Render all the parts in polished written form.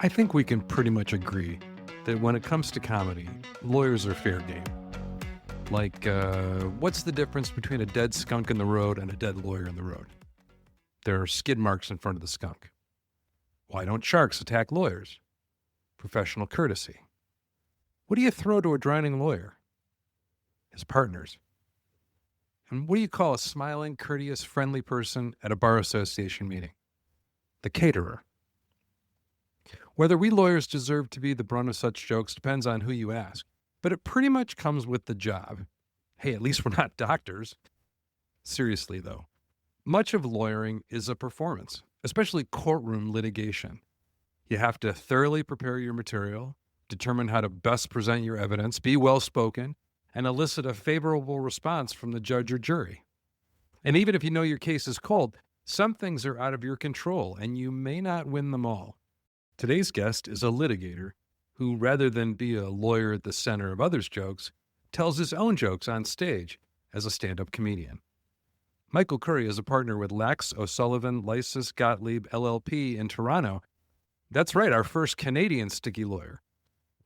I think we can pretty much agree that when it comes to comedy, lawyers are fair game. Like, what's the difference between a dead skunk in the road and a dead lawyer in the road? There are skid marks in front of the skunk. Why don't sharks attack lawyers? Professional courtesy. What do you throw to a drowning lawyer? His partners. And what do you call a smiling, courteous, friendly person at a bar association meeting? The caterer. Whether we lawyers deserve to be the brunt of such jokes depends on who you ask, but it pretty much comes with the job. Hey, at least we're not doctors. Seriously, though, much of lawyering is a performance, especially courtroom litigation. You have to thoroughly prepare your material, determine how to best present your evidence, be well-spoken, and elicit a favorable response from the judge or jury. And even if you know your case is cold, some things are out of your control, and you may not win them all. Today's guest is a litigator who, rather than be a lawyer at the center of others' jokes, tells his own jokes on stage as a stand-up comedian. Michael Currie is a partner with Lax O'Sullivan Lysis Gottlieb LLP in Toronto. That's right, our first Canadian sticky lawyer.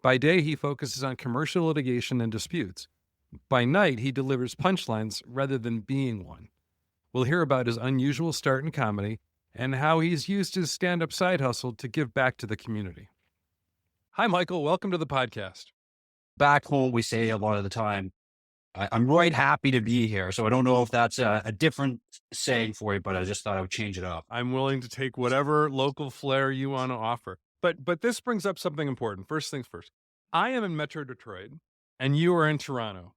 By day, he focuses on commercial litigation and disputes. By night, he delivers punchlines rather than being one. We'll hear about his unusual start in comedy and how he's used his stand-up side hustle to give back to the community. Hi, Michael. Welcome to the podcast. Back home, we say a lot of the time, I'm right happy to be here. So I don't know if that's a different saying for you, but I just thought I would change it up. I'm willing to take whatever local flair you want to offer. But this brings up something important. First things first. I am in Metro Detroit, and you are in Toronto.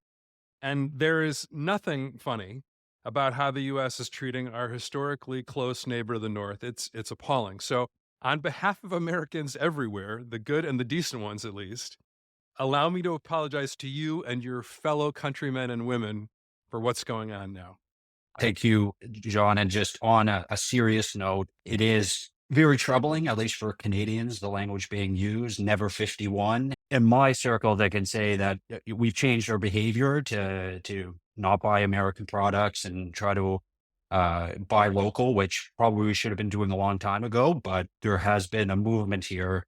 And there is nothing funny about how the U.S. is treating our historically close neighbor of the North. It's appalling. So on behalf of Americans everywhere, the good and the decent ones at least, allow me to apologize to you and your fellow countrymen and women for what's going on now. Thank you, John. And just on a serious note, it is very troubling, at least for Canadians, the language being used, never 51. In my circle, they can say that we've changed our behavior to not buy American products and try to buy local, which probably we should have been doing a long time ago. But there has been a movement here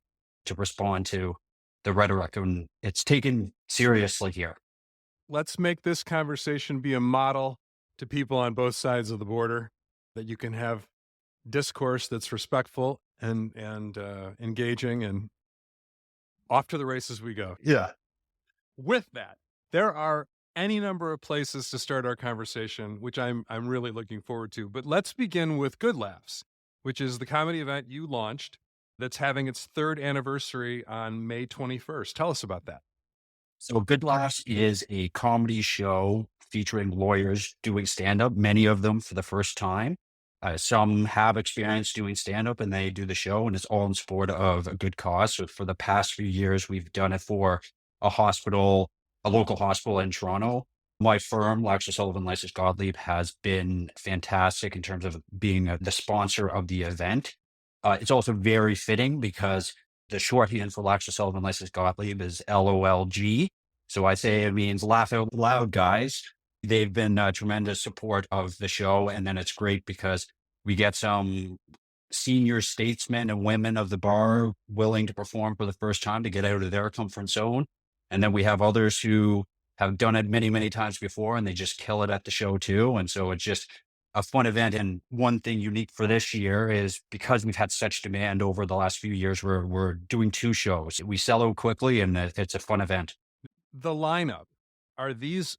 to respond to the rhetoric, and it's taken seriously here. Let's make this conversation be a model to people on both sides of the border, that you can have discourse that's respectful and engaging, and off to the races we go. Yeah. With that, there are any number of places to start our conversation, which I'm really looking forward to. But let's begin with Good Laughs, which is the comedy event you launched that's having its third anniversary on May 21st. Tell us about that. So Good Laughs is a comedy show featuring lawyers doing stand-up, many of them for the first time. Some have experience doing stand-up and they do the show, and it's all in support of a good cause. So for the past few years, we've done it for a local hospital in Toronto. My firm, Lax O'Sullivan Lysis Gottlieb, has been fantastic in terms of being the sponsor of the event. It's also very fitting because the shorthand for Lax O'Sullivan Lysis Gottlieb is LOLG. So I say it means laugh out loud, guys. They've been tremendous support of the show. And then it's great because we get some senior statesmen and women of the bar willing to perform for the first time to get out of their comfort zone. And then we have others who have done it many, many times before, and they just kill it at the show too. And so it's just a fun event. And one thing unique for this year is because we've had such demand over the last few years, we're doing two shows. We sell out quickly, and it's a fun event. The lineup, are these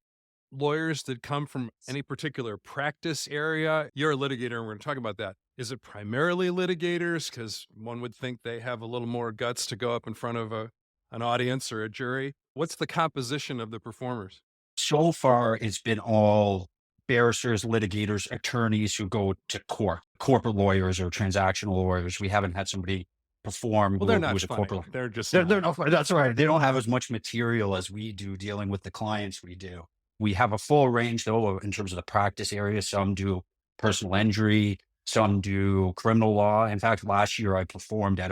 lawyers that come from any particular practice area? You're a litigator, and we're going to talk about that. Is it primarily litigators? Because one would think they have a little more guts to go up in front of an audience or a jury. What's the composition of the performers? So far, it's been all barristers, litigators, attorneys who go to corporate lawyers or transactional lawyers. We haven't had somebody perform Well, they're not who's a funny. corporate. They're just They're not, that's right. They don't have as much material as we do dealing with the clients we do. We have a full range, though, in terms of the practice area. Some do personal injury, some do criminal law. In fact, last year I performed at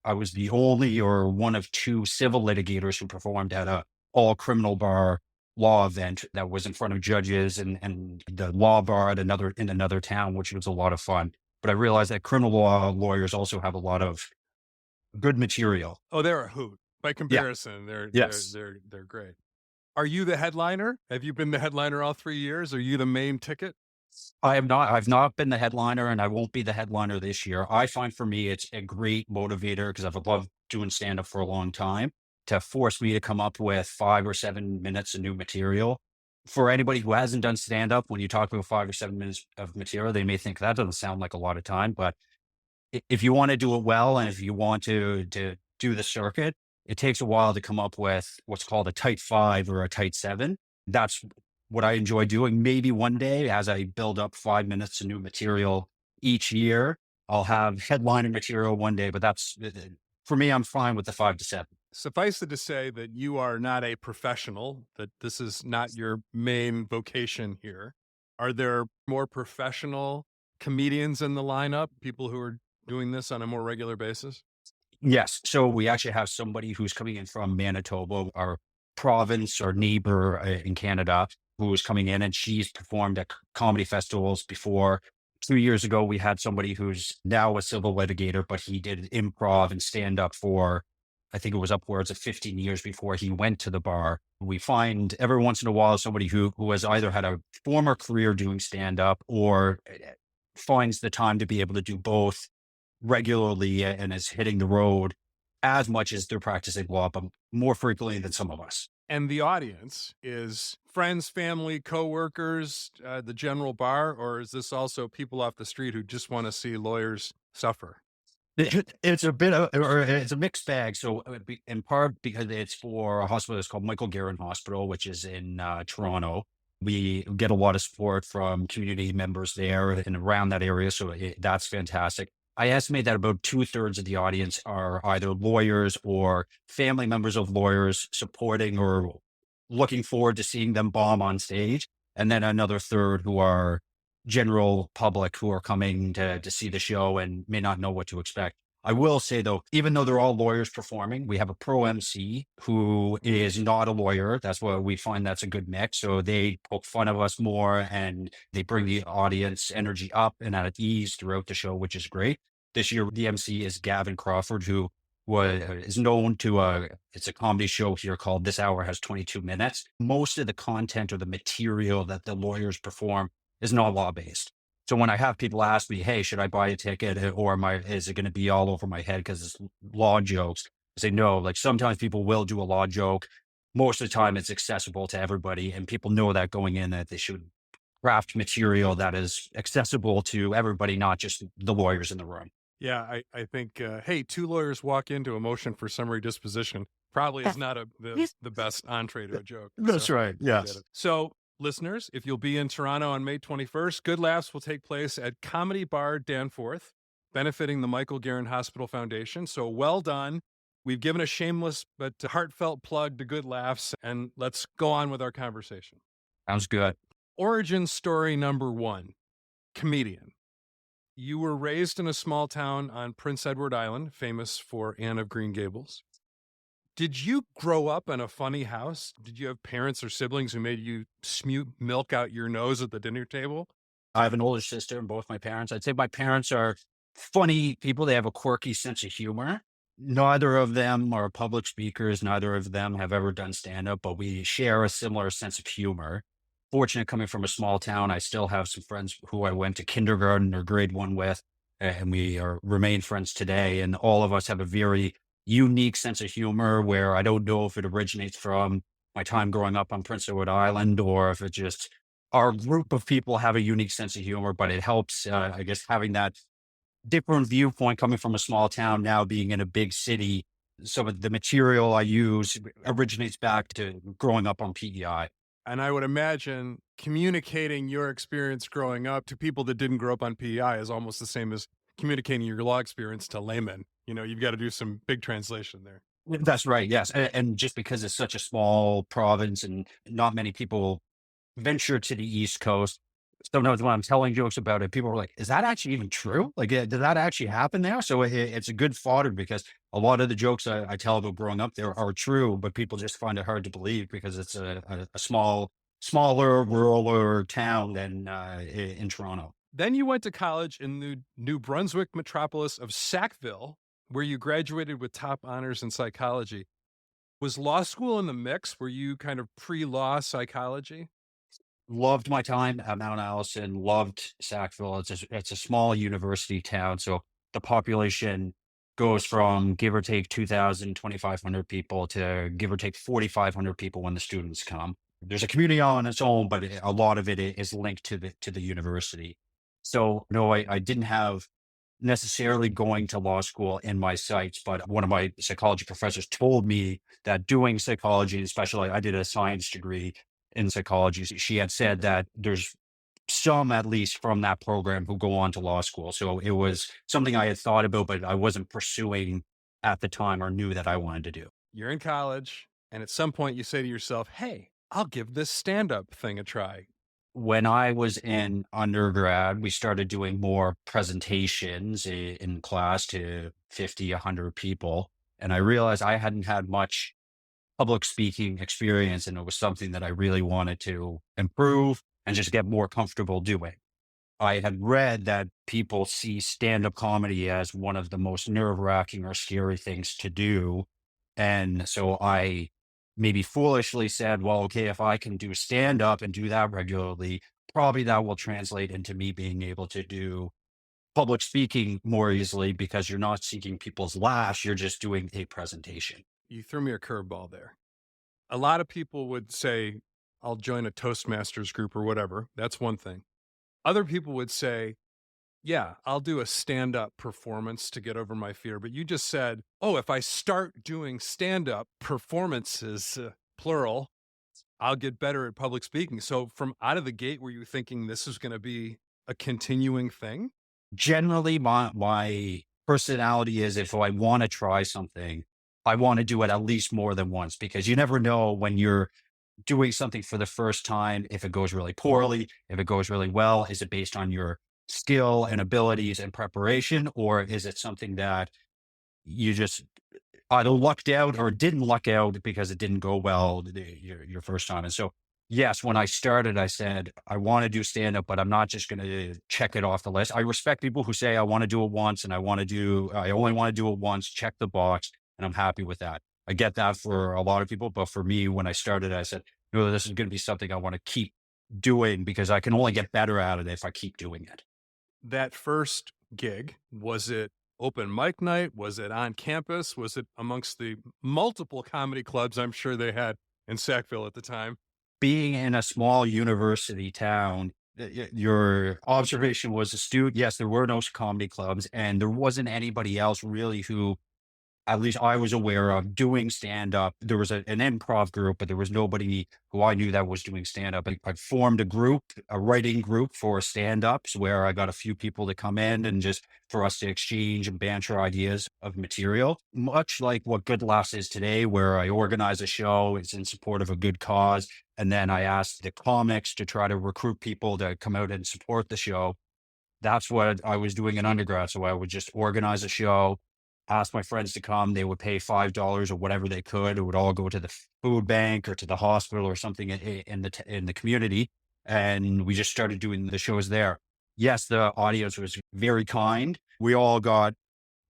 I was the only or one of two civil litigators who performed at a all criminal bar law event that was in front of judges and the law bar at another town, which was a lot of fun. But I realized that criminal law lawyers also have a lot of good material. Oh, they're a hoot. By Yeah. comparison, Yes. they're great. Are you the headliner? Have you been the headliner all 3 years? Are you the main ticket? I have not. I've not been the headliner, and I won't be the headliner this year. I find for me, it's a great motivator because I've loved doing stand up for a long time to force me to come up with 5 or 7 minutes of new material. For anybody who hasn't done stand up, when you talk about 5 or 7 minutes of material, they may think that doesn't sound like a lot of time, but if you want to do it well and if you want to do the circuit, it takes a while to come up with what's called a tight five or a tight seven. That's what I enjoy doing. Maybe one day, as I build up 5 minutes of new material each year, I'll have headliner material one day. But that's for me. I'm fine with the 5 to 7. Suffice it to say that you are not a professional, that this is not your main vocation here. Are there more professional comedians in the lineup, people who are doing this on a more regular basis? Yes. So we actually have somebody who's coming in from Manitoba, our province, our neighbor in Canada, who is coming in, and she's performed at comedy festivals before. 2 years ago, we had somebody who's now a civil litigator, but he did improv and stand up for, I think it was upwards of 15 years before he went to the bar. We find every once in a while somebody who has either had a former career doing stand up or finds the time to be able to do both regularly and is hitting the road as much as they're practicing law, but more frequently than some of us. And the audience is friends, family, coworkers, the general bar, or is this also people off the street who just want to see lawyers suffer? It's a bit of, or it's a mixed bag. So, in part because it's for a hospital that's called Michael Garron Hospital, which is in Toronto. We get a lot of support from community members there and around that area. So, that's fantastic. I estimate that about 2/3 of the audience are either lawyers or family members of lawyers supporting or looking forward to seeing them bomb on stage. And then another third who are general public who are coming to see the show and may not know what to expect. I will say though, even though they're all lawyers performing, we have a pro MC who is not a lawyer. That's why we find that's a good mix. So they poke fun of us more and they bring the audience energy up and at ease throughout the show, which is great. This year, the MC is Gavin Crawford, who is known to it's a comedy show here called This Hour Has 22 Minutes. Most of the content or the material that the lawyers perform is not law based. So when I have people ask me, "Hey, should I buy a ticket, or is it going to be all over my head because it's law jokes?" I say no. Like sometimes people will do a law joke. Most of the time, it's accessible to everybody, and people know that going in that they should craft material that is accessible to everybody, not just the lawyers in the room. Yeah, I think, hey, two lawyers walk into a motion for summary disposition probably is not the best entree to a joke. That's right. I get Yes. it. So, listeners, if you'll be in Toronto on May 21st, Good Laughs will take place at Comedy Bar Danforth, benefiting the Michael Garron Hospital Foundation. So, well done. We've given a shameless but heartfelt plug to Good Laughs, and let's go on with our conversation. Sounds good. Origin story number 1, comedian. You were raised in a small town on Prince Edward Island, famous for Anne of Green Gables. Did you grow up in a funny house? Did you have parents or siblings who made you smute milk out your nose at the dinner table? I have an older sister and both my parents. I'd say my parents are funny people. They have a quirky sense of humor. Neither of them are public speakers. Neither of them have ever done stand up, but we share a similar sense of humor. Fortunate coming from a small town, I still have some friends who I went to kindergarten or grade one with, and we remain friends today. And all of us have a very unique sense of humor where I don't know if it originates from my time growing up on Prince Edward Island or if it just our group of people have a unique sense of humor, but it helps, I guess, having that different viewpoint coming from a small town now being in a big city. Some of the material I use originates back to growing up on PEI. And I would imagine communicating your experience growing up to people that didn't grow up on PEI is almost the same as communicating your law experience to laymen. You know, you've got to do some big translation there. That's right. Yes. And just because it's such a small province and not many people venture to the East Coast, sometimes when I'm telling jokes about it, people are like, is that actually even true? Like, did that actually happen there? So it's a good fodder because a lot of the jokes I tell about growing up there are true, but people just find it hard to believe because it's a smaller, rural town than in Toronto. Then you went to college in the New Brunswick metropolis of Sackville, where you graduated with top honors in psychology. Was law school in the mix? Were you kind of pre-law psychology? Loved my time at Mount Allison, loved Sackville. It's a small university town, so the population goes from give or take 2,000, 2,500 people to give or take 4,500 people when the students come. There's a community on its own, but a lot of it is linked to the university. So no, I didn't have necessarily going to law school in my sights, but one of my psychology professors told me that doing psychology, especially I did a science degree in psychology. She had said that there's some, at least from that program, who go on to law school. So it was something I had thought about, but I wasn't pursuing at the time or knew that I wanted to do. You're in college, and at some point you say to yourself, hey, I'll give this stand-up thing a try. When I was in undergrad, we started doing more presentations in class to 50, 100 people. And I realized I hadn't had much public speaking experience, and it was something that I really wanted to improve and just get more comfortable doing. I had read that people see stand-up comedy as one of the most nerve-wracking or scary things to do. And so I maybe foolishly said, well, okay, if I can do stand-up and do that regularly, probably that will translate into me being able to do public speaking more easily because you're not seeking people's laughs, you're just doing a presentation. You threw me a curveball there. A lot of people would say, I'll join a Toastmasters group or whatever. That's one thing. Other people would say, yeah, I'll do a stand-up performance to get over my fear. But you just said, oh, if I start doing stand-up performances, plural, I'll get better at public speaking. So from out of the gate, were you thinking this is going to be a continuing thing? Generally, my personality is if I want to try something, I want to do it at least more than once because you never know when you're doing something for the first time, if it goes really poorly, if it goes really well, is it based on your skill and abilities and preparation, or is it something that you just either lucked out or didn't luck out because it didn't go well your first time? And so, yes, when I started, I said, I want to do stand up, but I'm not just going to check it off the list. I respect people who say, I want to do it once and I only want to do it once, check the box, and I'm happy with that. I get that for a lot of people. But for me, when I started, I said, no, this is going to be something I want to keep doing because I can only get better at it if I keep doing it. That first gig, was it open mic night? Was it on campus? Was it amongst the multiple comedy clubs I'm sure they had in Sackville at the time? Being in a small university town, your observation was astute. Yes, there were no comedy clubs, and there wasn't anybody else really who at least I was aware of doing stand up. There was an improv group, but there was nobody who I knew that was doing stand up. I formed a group, a writing group for stand ups where I got a few people to come in and just for us to exchange and banter ideas of material, much like what Good Laughs is today, where I organize a show. It's in support of a good cause. And then I asked the comics to try to recruit people to come out and support the show. That's what I was doing in undergrad. So I would just organize a show, ask my friends to come. They would pay $5 or whatever they could. It would all go to the food bank or to the hospital or something in the community. And we just started doing the shows there. Yes, the audience was very kind. We all got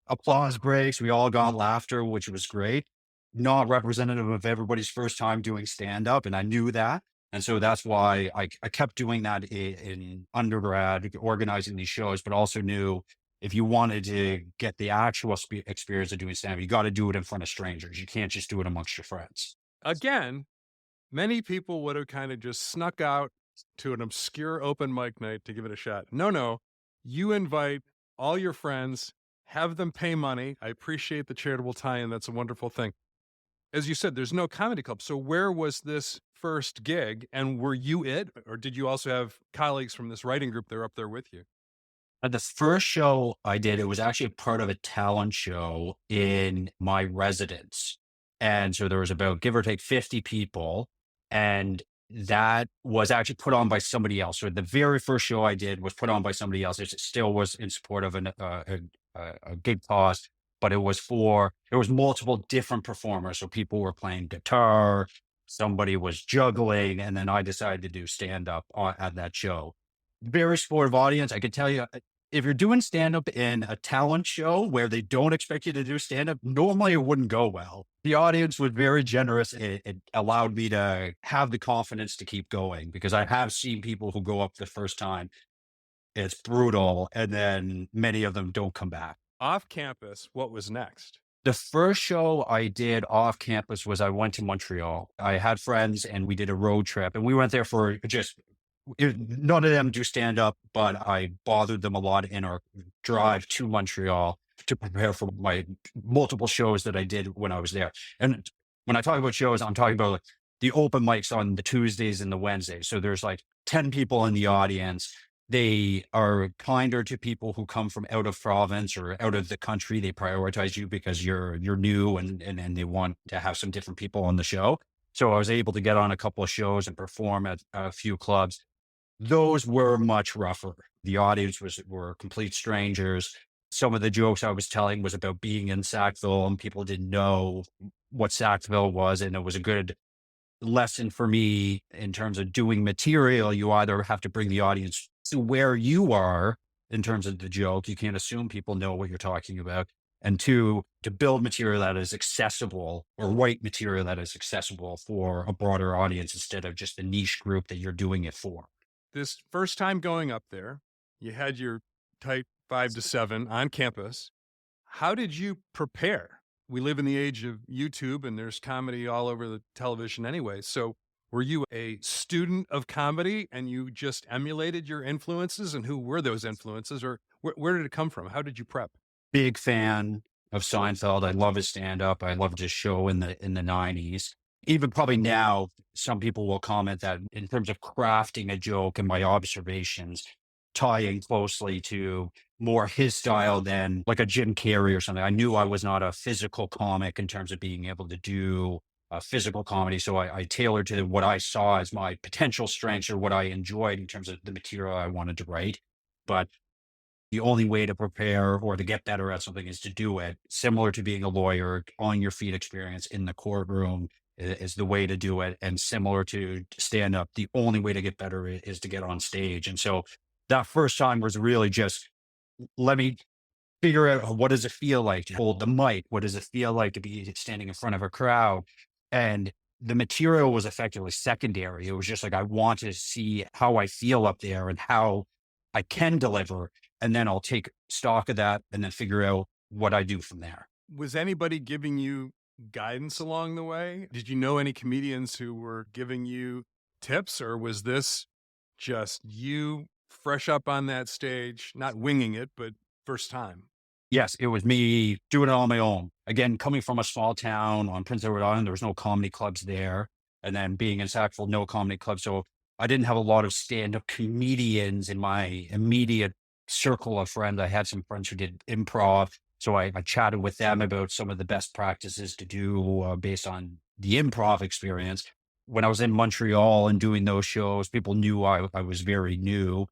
applause breaks. We all got laughter, which was great. Not representative of everybody's first time doing stand up. And I knew that. And so that's why I kept doing that in undergrad, organizing these shows, but also knew if you wanted to get the actual experience of doing stand up, you got to do it in front of strangers. You can't just do it amongst your friends. Again, many people would have kind of just snuck out to an obscure open mic night to give it a shot. No, you invite all your friends, have them pay money. I appreciate the charitable tie-in. That's a wonderful thing. As you said, there's no comedy club. So where was this first gig? And were you it? Or did you also have colleagues from this writing group that were up there with you? The first show I did, it was actually part of a talent show in my residence. And so there was about give or take 50 people. And that was actually put on by somebody else. So the very first show I did was put on by somebody else. It still was in support of a good cause, but it was multiple different performers. So people were playing guitar, somebody was juggling, and then I decided to do stand up at that show. Very supportive audience. I could tell you, If you're doing stand up in a talent show where they don't expect you to do stand up, normally it wouldn't go well. The audience was very generous. It allowed me to have the confidence to keep going because I have seen people who go up the first time. It's brutal. And then many of them don't come back. Off campus, what was next? The first show I did off campus was I went to Montreal. I had friends and we did a road trip and we went there for just none of them do stand up, but I bothered them a lot in our drive to Montreal to prepare for my multiple shows that I did when I was there. And when I talk about shows, I'm talking about like the open mics on the Tuesdays and the Wednesdays. So there's like 10 people in the audience. They are kinder to people who come from out of province or out of the country. They prioritize you because you're new and they want to have some different people on the show. So I was able to get on a couple of shows and perform at a few clubs. Those were much rougher. The audience were complete strangers. Some of the jokes I was telling was about being in Sackville and people didn't know what Sackville was. And it was a good lesson for me in terms of doing material. You either have to bring the audience to where you are in terms of the joke. You can't assume people know what you're talking about. And two, to build material that is accessible or write material that is accessible for a broader audience instead of just a niche group that you're doing it for. This first time going up there, you had your type 5 to 7 on campus. How did you prepare? We live in the age of YouTube and there's comedy all over the television anyway. So were you a student of comedy and you just emulated your influences? And who were those influences? Or where did it come from? How did you prep? Big fan of Seinfeld. I love his stand up. I loved his show in the 90s. Even probably now, some people will comment that in terms of crafting a joke and my observations, tying closely to more his style than like a Jim Carrey or something. I knew I was not a physical comic in terms of being able to do a physical comedy. So I tailored to what I saw as my potential strengths or what I enjoyed in terms of the material I wanted to write. But the only way to prepare or to get better at something is to do it. Similar to being a lawyer, on your feet experience in the courtroom is the way to do it. And similar to stand up, the only way to get better is to get on stage. And so that first time was really just let me figure out what does it feel like to hold the mic? What does it feel like to be standing in front of a crowd? And the material was effectively secondary. It was just like, I want to see how I feel up there and how I can deliver. And then I'll take stock of that and then figure out what I do from there. Was anybody giving you guidance along the way? Did you know any comedians who were giving you tips, or was this just you fresh up on that stage, not winging it, but first time? Yes, it was me doing it on my own. Again, coming from a small town on Prince Edward Island, there was no comedy clubs there. And then being in Sackville, no comedy clubs. So I didn't have a lot of stand-up comedians in my immediate circle of friends. I had some friends who did improv. So I chatted with them about some of the best practices to do based on the improv experience. When I was in Montreal and doing those shows, people knew I was very new.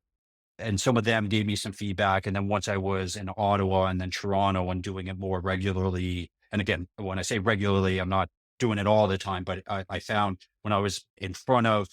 And some of them gave me some feedback. And then once I was in Ottawa and then Toronto and doing it more regularly, and again, when I say regularly, I'm not doing it all the time, but I found when I was in front of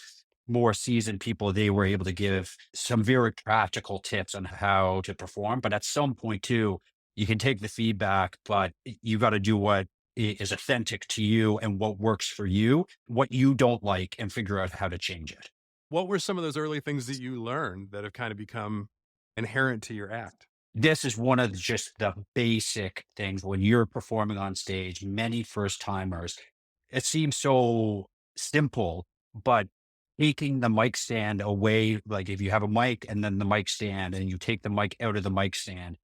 more seasoned people, they were able to give some very practical tips on how to perform. But at some point too, you can take the feedback, but you got to do what is authentic to you and what works for you, what you don't like, and figure out how to change it. What were some of those early things that you learned that have kind of become inherent to your act? This is one of just the basic things when you're performing on stage. Many first timers, it seems so simple, but taking the mic stand away, like if you have a mic and then the mic stand and you take the mic out of the mic stand,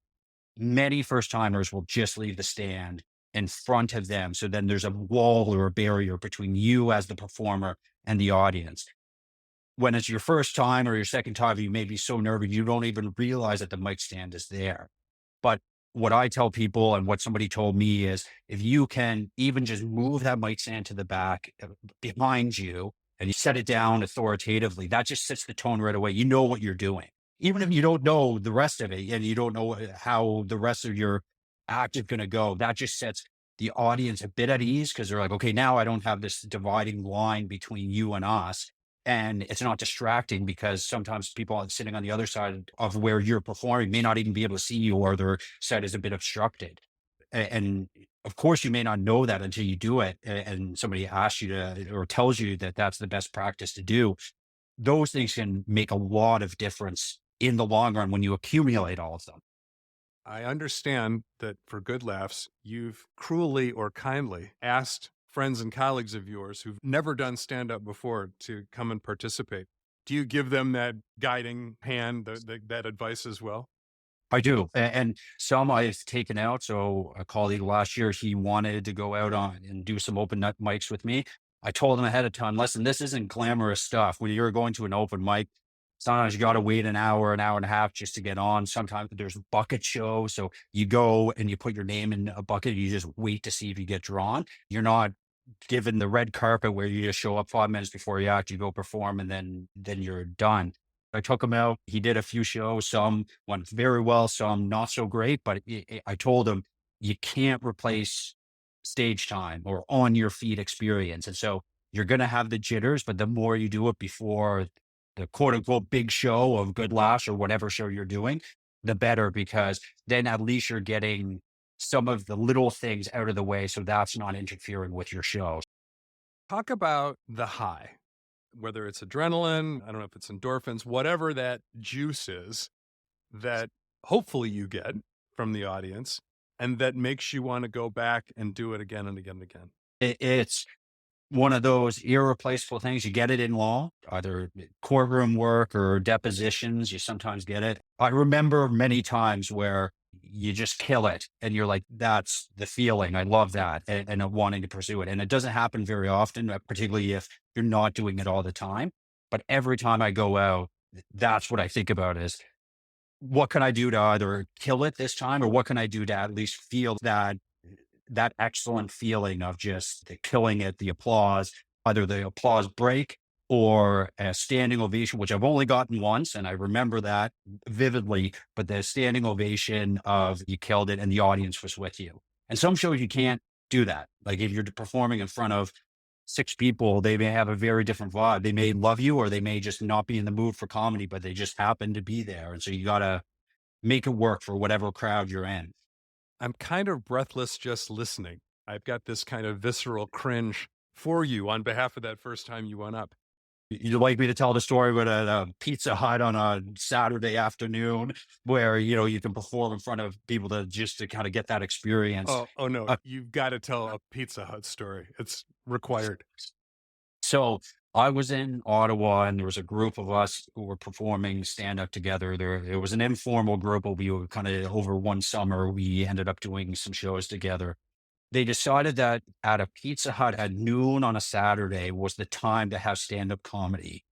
many first timers will just leave the stand in front of them. So then there's a wall or a barrier between you as the performer and the audience. When it's your first time or your second time, you may be so nervous, you don't even realize that the mic stand is there. But what I tell people and what somebody told me is if you can even just move that mic stand to the back behind you and you set it down authoritatively, that just sets the tone right away. You know what you're doing. Even if you don't know the rest of it and you don't know how the rest of your act is going to go, that just sets the audience a bit at ease because they're like, okay, now I don't have this dividing line between you and us. and it's not distracting because sometimes people sitting on the other side of where you're performing may not even be able to see you, or their sight is a bit obstructed. And of course, you may not know that until you do it, and somebody asks you to or tells you that that's the best practice to do. Those things can make a lot of difference in the long run when you accumulate all of them. I understand that for good laughs, you've cruelly or kindly asked friends and colleagues of yours who've never done stand up before to come and participate. Do you give them that guiding hand, that advice as well? I do. And some I've taken out. So a colleague last year, he wanted to go out on and do some open mics with me. I told him ahead of time, listen, this isn't glamorous stuff. When you're going to an open mic, sometimes you got to wait an hour and a half just to get on. Sometimes there's bucket shows. So you go and you put your name in a bucket. You just wait to see if you get drawn. You're not given the red carpet where you just show up 5 minutes before you act, you go perform, and then you're done. I took him out. He did a few shows. Some went very well, some not so great. But I told him you can't replace stage time or on your feet experience. And so you're going to have the jitters, but the more you do it before the quote unquote big show of Good Lash or whatever show you're doing, the better, because then at least you're getting some of the little things out of the way. So that's not interfering with your show. Talk about the high, whether it's adrenaline, I don't know if it's endorphins, whatever that juice is that hopefully you get from the audience and that makes you want to go back and do it again and again and again. It's one of those irreplaceable things. You get it in law, either courtroom work or depositions. You sometimes get it. I remember many times where you just kill it and you're like, that's the feeling. I love that. And wanting to pursue it. And it doesn't happen very often, particularly if you're not doing it all the time. But every time I go out, that's what I think about is what can I do to either kill it this time, or what can I do to at least feel that excellent feeling of just the killing it, the applause, either the applause break or a standing ovation, which I've only gotten once. And I remember that vividly, but the standing ovation of you killed it and the audience was with you. And some shows you can't do that. Like if you're performing in front of 6 people, they may have a very different vibe. They may love you, or they may just not be in the mood for comedy, but they just happen to be there. And so you got to make it work for whatever crowd you're in. I'm kind of breathless just listening. I've got this kind of visceral cringe for you on behalf of that first time you went up. You'd like me to tell the story with a Pizza Hut on a Saturday afternoon where, you can perform in front of people to kind of get that experience. Oh no, Uh, you've got to tell a Pizza Hut story. It's required. so I was in Ottawa and there was a group of us who were performing stand up together. It was an informal group, but we were kind of over one summer. We ended up doing some shows together. They decided that at a Pizza Hut at noon on a Saturday was the time to have stand up comedy.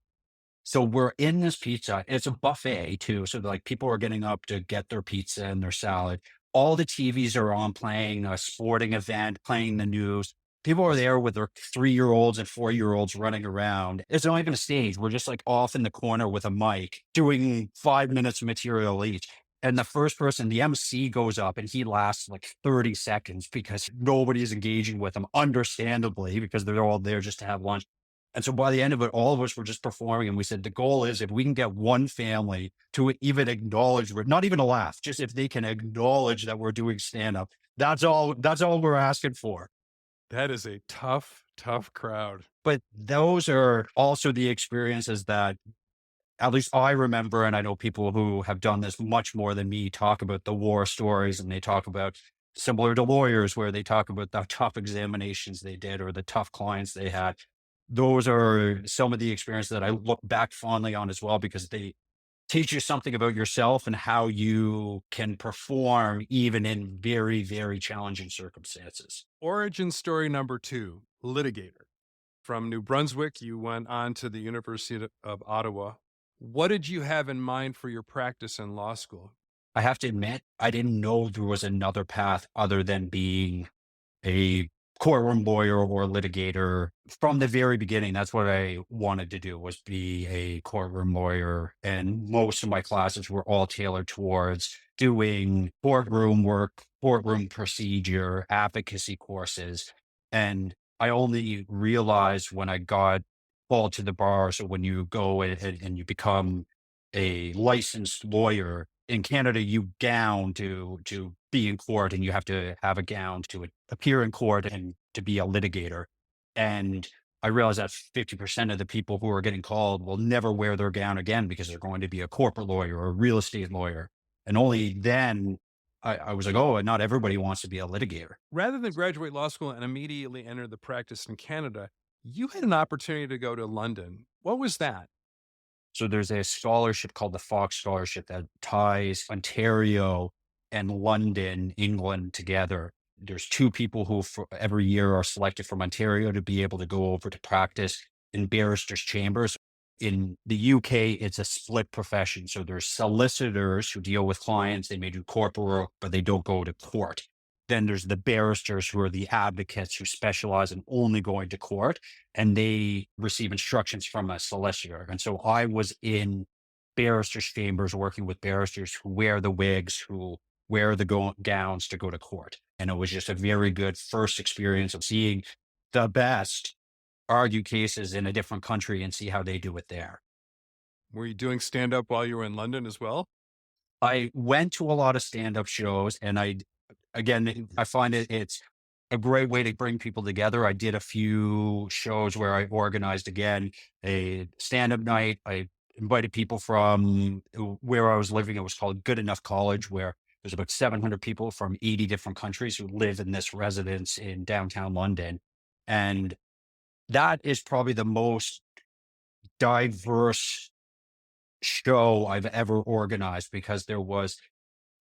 So we're in this pizza. It's a buffet too. So like people are getting up to get their pizza and their salad. All the TVs are on playing a sporting event, playing the news. People are there with their 3-year-olds and 4-year-olds running around. It's not even a stage. We're just like off in the corner with a mic doing 5 minutes of material each. And the first person, the MC goes up and he lasts like 30 seconds because nobody's engaging with him, understandably, because they're all there just to have lunch. And so by the end of it, all of us were just performing. And we said, the goal is if we can get one family to even acknowledge, we're not even a laugh, just if they can acknowledge that we're doing stand up, that's all we're asking for. That is a tough, tough crowd. But those are also the experiences that at least I remember. And I know people who have done this much more than me talk about the war stories, and they talk about similar to lawyers where they talk about the tough examinations they did or the tough clients they had. Those are some of the experiences that I look back fondly on as well, because they teach you something about yourself and how you can perform even in very, very challenging circumstances. Origin story number 2, litigator. From New Brunswick, you went on to the University of Ottawa. What did you have in mind for your practice in law school? I have to admit, I didn't know there was another path other than being a courtroom lawyer or litigator from the very beginning. That's what I wanted to do, was be a courtroom lawyer. And most of my classes were all tailored towards doing courtroom work, courtroom procedure, advocacy courses. And I only realized when I got called to the bar. So when you go and you become a licensed lawyer in Canada, you gown to be in court, and you have to have a gown to appear in court and to be a litigator. And I realized that 50% of the people who are getting called will never wear their gown again because they're going to be a corporate lawyer or a real estate lawyer. And only then I was like, oh, not everybody wants to be a litigator. Rather than graduate law school and immediately enter the practice in Canada, you had an opportunity to go to London. What was that? So there's a scholarship called the Fox Scholarship that ties Ontario and London, England together. There's two people who every year are selected from Ontario to be able to go over to practice in barristers' chambers. In the UK, it's a split profession. So there's solicitors who deal with clients. They may do corporate work, but they don't go to court. Then there's the barristers who are the advocates who specialize in only going to court, and they receive instructions from a solicitor. And so I was in barristers' chambers working with barristers who wear the wigs, who wear the gowns to go to court. And it was just a very good first experience of seeing the best argue cases in a different country and see how they do it there. Were you doing stand up while you were in London as well? I went to a lot of stand-up shows, and I find it's a great way to bring people together. I did a few shows where I organized again a stand-up night. I invited people from where I was living. It was called Good Enough College, where there's about 700 people from 80 different countries who live in this residence in downtown London. And that is probably the most diverse show I've ever organized, because there was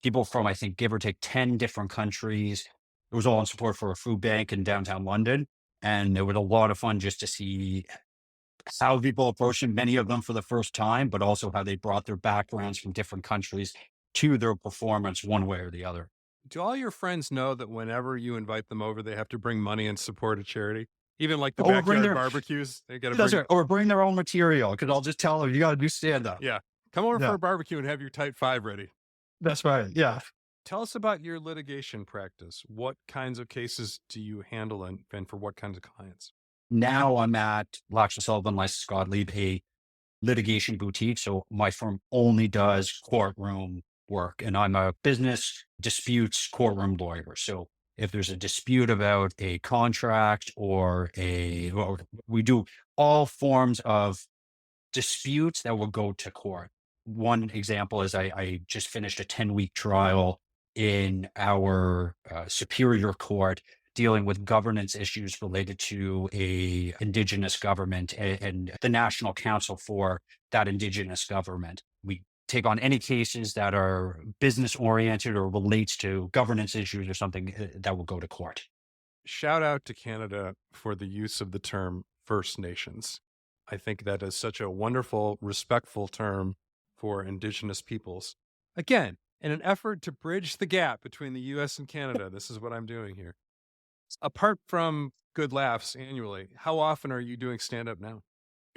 people from, I think, give or take 10 different countries. It was all in support for a food bank in downtown London. And it was a lot of fun just to see how people approached it, many of them for the first time, but also how they brought their backgrounds from different countries to their performance one way or the other. Do all your friends know that whenever you invite them over, they have to bring money and support a charity? Even like the Or bring backyard their, barbecues, they got to that's bring. right, or bring their own material, because I'll just tell them, you got to do stand up. Yeah, come over for Yeah, a barbecue and have your type 5 ready. that's right. Yeah. Tell us about your litigation practice. What kinds of cases do you handle, and for what kinds of clients? Now I'm at Lax and Sullivan Licensed Gottlieb, a litigation boutique. So my firm only does courtroom work, and I'm a business disputes courtroom lawyer. So if there's a dispute about a contract or we do all forms of disputes that will go to court. One example is I just finished a 10-week trial in our superior court dealing with governance issues related to a indigenous government and the national council for that indigenous government. We take on any cases that are business oriented or relates to governance issues or something that will go to court. Shout out to Canada for the use of the term First Nations. I think that is such a wonderful, respectful term for Indigenous peoples. Again, in an effort to bridge the gap between the US and Canada, this is what I'm doing here. Apart from good laughs annually, how often are you doing stand up now?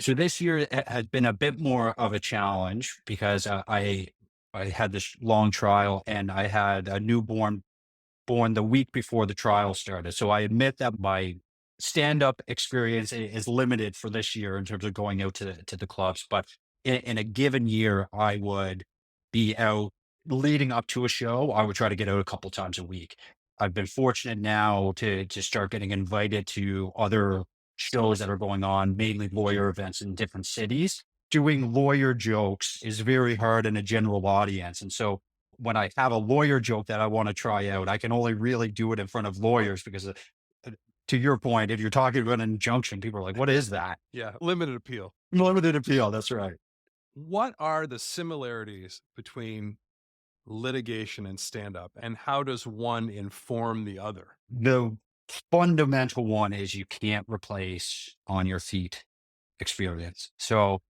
So this year has been a bit more of a challenge because I had this long trial, and I had a newborn born the week before the trial started. So I admit that my stand-up experience is limited for this year in terms of going out to the clubs. But in a given year, I would be out leading up to a show. I would try to get out a couple times a week. I've been fortunate now to start getting invited to other shows that are going on, mainly lawyer events in different cities. Doing lawyer jokes is very hard in a general audience. And so when I have a lawyer joke that I want to try out, I can only really do it in front of lawyers because, to your point, if you're talking about an injunction, people are like, what is that? Yeah, limited appeal. Limited appeal. That's right. What are the similarities between litigation and stand up, and how does one inform the other? The fundamental one is you can't replace on your feet experience. So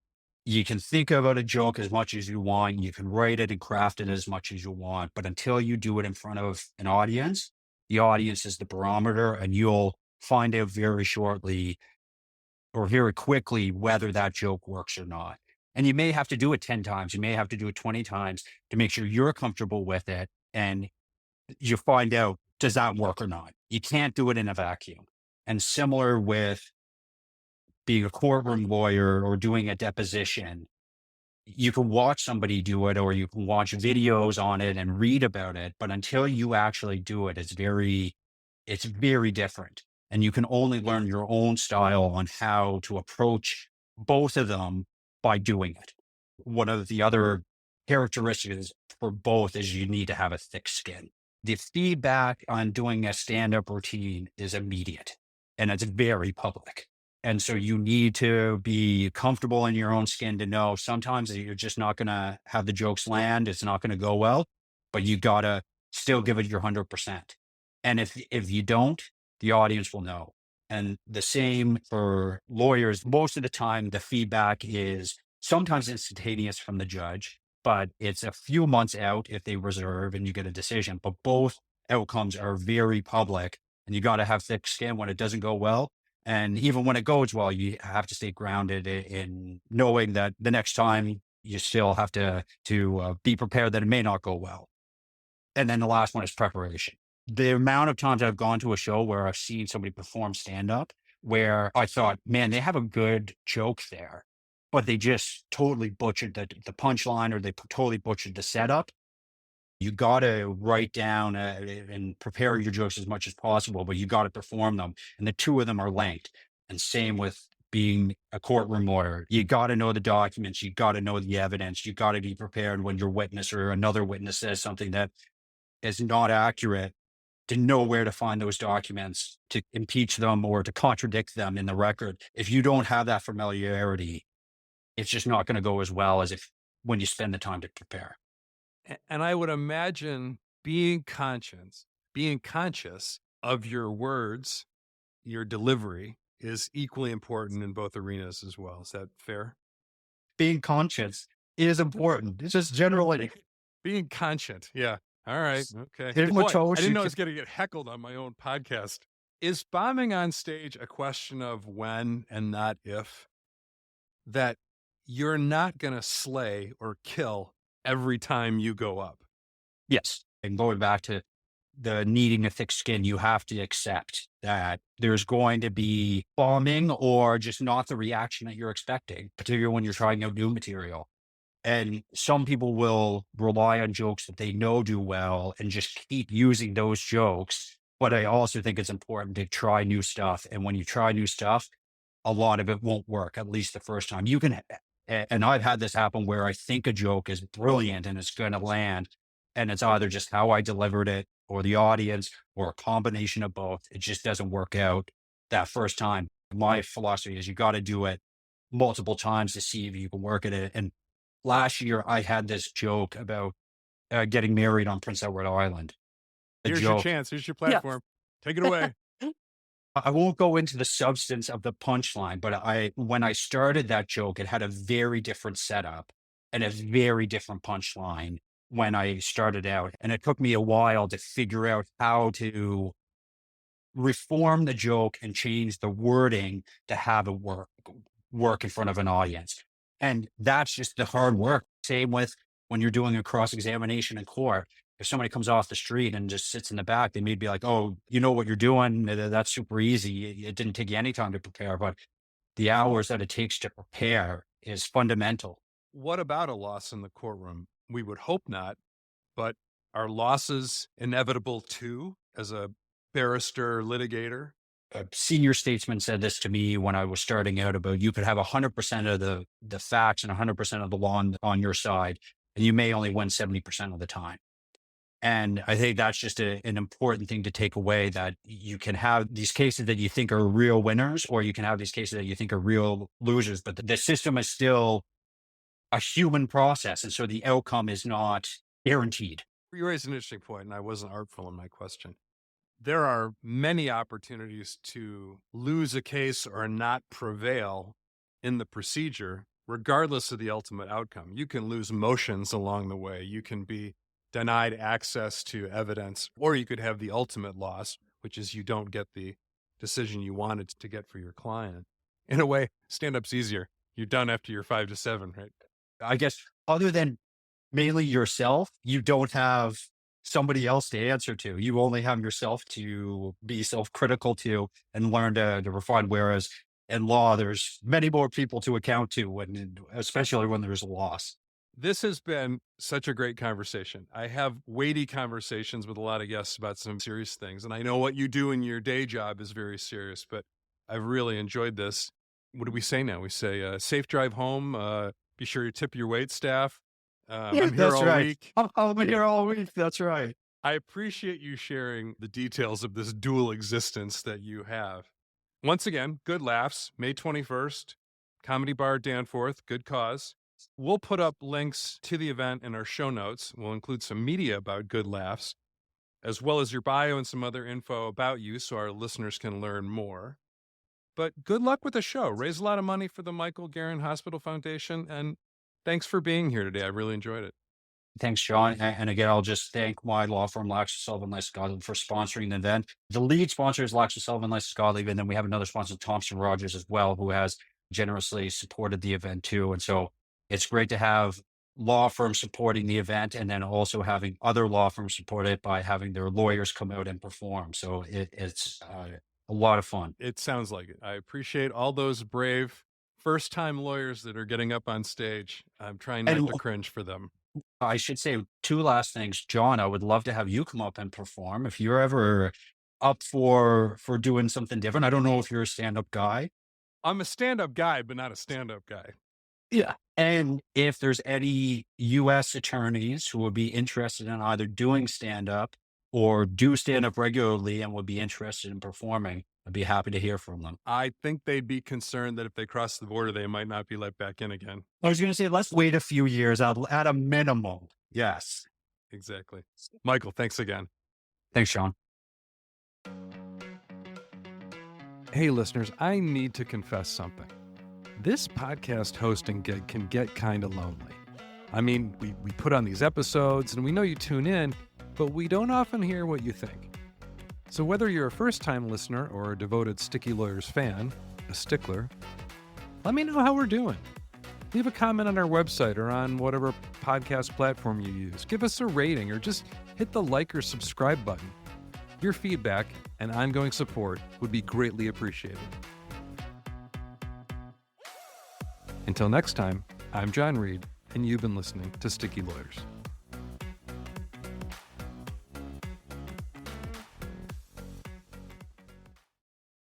you can think about a joke as much as you want. You can write it and craft it as much as you want. But until you do it in front of an audience, the audience is the barometer, and you'll find out very shortly or very quickly whether that joke works or not. And you may have to do it 10 times. You may have to do it 20 times to make sure you're comfortable with it. And you find out, does that work or not? You can't do it in a vacuum. And similar with being a courtroom lawyer or doing a deposition, you can watch somebody do it or you can watch videos on it and read about it, but until you actually do it, it's very different. And you can only learn your own style on how to approach both of them by doing it. One of the other characteristics for both is you need to have a thick skin. The feedback on doing a stand-up routine is immediate and it's very public. And so you need to be comfortable in your own skin to know sometimes that you're just not going to have the jokes land. It's not going to go well, but you got to still give it your 100%. And if you don't, the audience will know. And the same for lawyers. Most of the time, the feedback is sometimes instantaneous from the judge, but it's a few months out if they reserve and you get a decision. But both outcomes are very public and you got to have thick skin when it doesn't go well. And even when it goes well, you have to stay grounded in knowing that the next time you still have to be prepared that it may not go well. And then the last one is preparation. The amount of times I've gone to a show where I've seen somebody perform stand up where I thought, man, they have a good joke there, but they just totally butchered the punchline or they totally butchered the setup. You got to write down and prepare your jokes as much as possible, but you got to perform them. And the two of them are linked. And same with being a courtroom lawyer. You got to know the documents. You got to know the evidence. You got to be prepared when your witness or another witness says something that is not accurate to know where to find those documents to impeach them or to contradict them in the record. If you don't have that familiarity, it's just not going to go as well as if when you spend the time to prepare. And I would imagine being conscious of your words, your delivery is equally important in both arenas as well. Is that fair? Being conscious is important. It's just generally Being conscient. Yeah. All right. Okay. there's Boy, much I else didn't you know I can. was going to get heckled on my own podcast. Is bombing on stage a question of when and not if? That you're not going to slay or kill every time you go up. Yes. And going back to the needing a thick skin, you have to accept that there's going to be bombing or just not the reaction that you're expecting, particularly when you're trying out new material. And some people will rely on jokes that they know do well and just keep using those jokes. But I also think it's important to try new stuff. And when you try new stuff, a lot of it won't work, at least the first time. You can, and I've had this happen where I think a joke is brilliant and it's going to land. And it's either just how I delivered it or the audience or a combination of both. It just doesn't work out that first time. My philosophy is you got to do it multiple times to see if you can work at it. And last year, I had this joke about getting married on Prince Edward Island. The Here's your joke. chance. Here's your Yeah. platform. Take it away. I won't go into the substance of the punchline, but when I started that joke, it had a very different setup and a very different punchline when I started out. And it took me a while to figure out how to reform the joke and change the wording to have it work in front of an audience. And that's just the hard work. Same with when you're doing a cross examination in court. If somebody comes off the street and just sits in the back, they may be like, "Oh, you know what you're doing. That's super easy. It didn't take you any time to prepare." But the hours that it takes to prepare is fundamental. What about a loss in the courtroom? We would hope not, but are losses inevitable too as a barrister litigator? A senior statesman said this to me when I was starting out about you could have 100% of the facts and 100% of the law on your side, and you may only win 70% of the time. And I think that's just an important thing to take away, that you can have these cases that you think are real winners, or you can have these cases that you think are real losers, but the system is still a human process. And so the outcome is not guaranteed. You raised an interesting point, and I wasn't artful in my question. There are many opportunities to lose a case or not prevail in the procedure, regardless of the ultimate outcome. You can lose motions along the way. You can be denied access to evidence, or you could have the ultimate loss, which is you don't get the decision you wanted to get for your client. In a way, stand-up's easier. You're done after your 5 to 7, right? I guess other than mainly yourself, you don't have somebody else to answer to. You only have yourself to be self-critical to and learn to refine. Whereas in law, there's many more people to account to especially when there's a loss. This has been such a great conversation. I have weighty conversations with a lot of guests about some serious things, and I know what you do in your day job is very serious, but I've really enjoyed this. What do we say now? We say safe drive home. Be sure you tip your wait staff. I'm here That's all right. week. I'm here all week. That's right. I appreciate you sharing the details of this dual existence that you have. Once again, good laughs, May 21st, Comedy Bar Danforth, good cause. We'll put up links to the event in our show notes. We'll include some media about Good Laughs, as well as your bio and some other info about you so our listeners can learn more. But good luck with the show. Raise a lot of money for the Michael Garron Hospital Foundation, and thanks for being here today. I really enjoyed it. Thanks, John. And again, I'll just thank my law firm, Laxer Sullivan Lysis Gottlieb, for sponsoring the event. The lead sponsor is Laxer Sullivan Lysis Gottlieb, and then we have another sponsor, Thompson Rogers, as well, who has generously supported the event too. And so it's great to have law firms supporting the event, and then also having other law firms support it by having their lawyers come out and perform. So it's a lot of fun. It sounds like it. I appreciate all those brave first-time lawyers that are getting up on stage. I'm trying not And to cringe for them. I should say two last things. John, I would love to have you come up and perform if you're ever up for doing something different. I don't know if you're a stand-up guy. I'm a stand-up guy, but not a stand-up guy. Yeah. And if there's any US attorneys who would be interested in either doing stand-up or do stand-up regularly and would be interested in performing, I'd be happy to hear from them. I think they'd be concerned that if they cross the border, they might not be let back in again. I was going to say, let's wait a few years at a minimum. Yes. Exactly. Michael, thanks again. Thanks, Sean. Hey, listeners, I need to confess something. This podcast hosting gig can get kind of lonely. I mean, we put on these episodes and we know you tune in, but we don't often hear what you think. So whether you're a first-time listener or a devoted Sticky Lawyers fan, a stickler, let me know how we're doing. Leave a comment on our website or on whatever podcast platform you use. Give us a rating or just hit the like or subscribe button. Your feedback and ongoing support would be greatly appreciated. Until next time, I'm John Reed, and you've been listening to Sticky Lawyers.